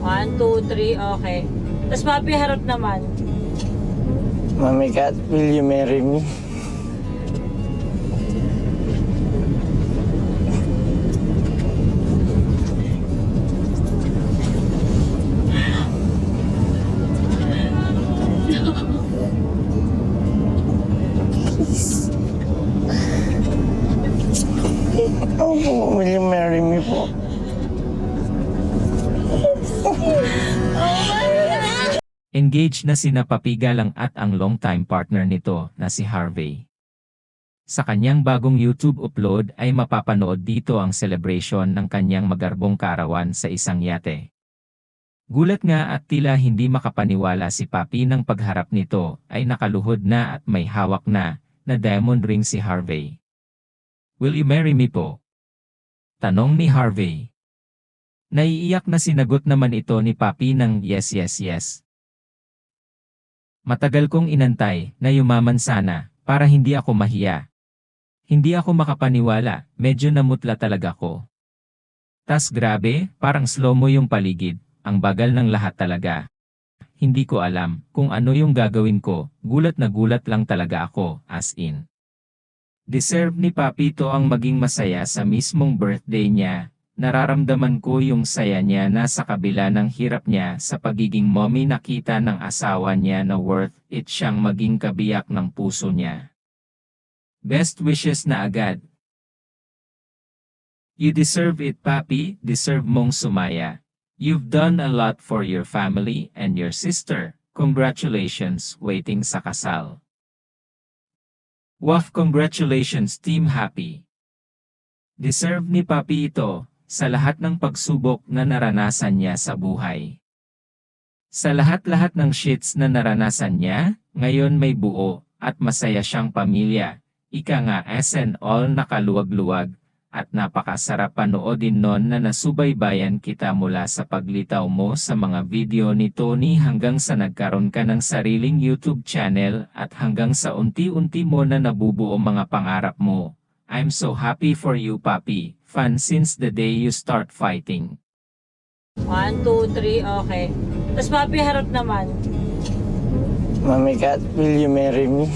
1, 2, 3, okay. Tapos papi, harap naman. Mommy Cat, will you marry me? Oh, will you marry me po? Engaged na sina Papi Galang at ang long-time partner nito na si Harvey. Sa kanyang bagong YouTube upload ay mapapanood dito ang celebration ng kanyang magarbong kaarawan sa isang yate. Gulat nga at tila hindi makapaniwala si Papi nang pagharap nito ay nakaluhod na at may hawak na diamond ring si Harvey. "Will you marry me po?" Tanong ni Harvey. Naiiyak na sinagot naman ito ni Papi ng yes yes yes. "Matagal kong inantay na yumaman sana para hindi ako mahiya. Hindi ako makapaniwala, medyo namutla talaga ko. Tas grabe, parang slow mo yung paligid, ang bagal ng lahat talaga. Hindi ko alam kung ano yung gagawin ko, gulat na gulat lang talaga ako, as in. Deserve ni Papi to ang maging masaya sa mismong birthday niya. Nararamdaman ko yung saya niya na sa kabila ng hirap niya sa pagiging mommy nakita ng asawa niya na worth it siyang maging kabiyak ng puso niya. Best wishes na agad. You deserve it, Papi, deserve mong sumaya. You've done a lot for your family and your sister. Congratulations, waiting sa kasal." Waf, congratulations Team Happy. Deserve ni Papi ito sa lahat ng pagsubok na naranasan niya sa buhay. Sa lahat-lahat ng shits na naranasan niya, ngayon may buo at masaya siyang pamilya. Ika nga and all nakaluwag-luwag at napakasarap panoodin nun na nasubaybayan kita mula sa paglitaw mo sa mga video ni Tony hanggang sa nagkaroon ka ng sariling YouTube channel at hanggang sa unti-unti mo na nabubuo mga pangarap mo. I'm so happy for you, Papi. Fan since the day you start fighting. 1, 2, 3, okay. Tapos papi, harap naman. Mommy Cat, will you marry me?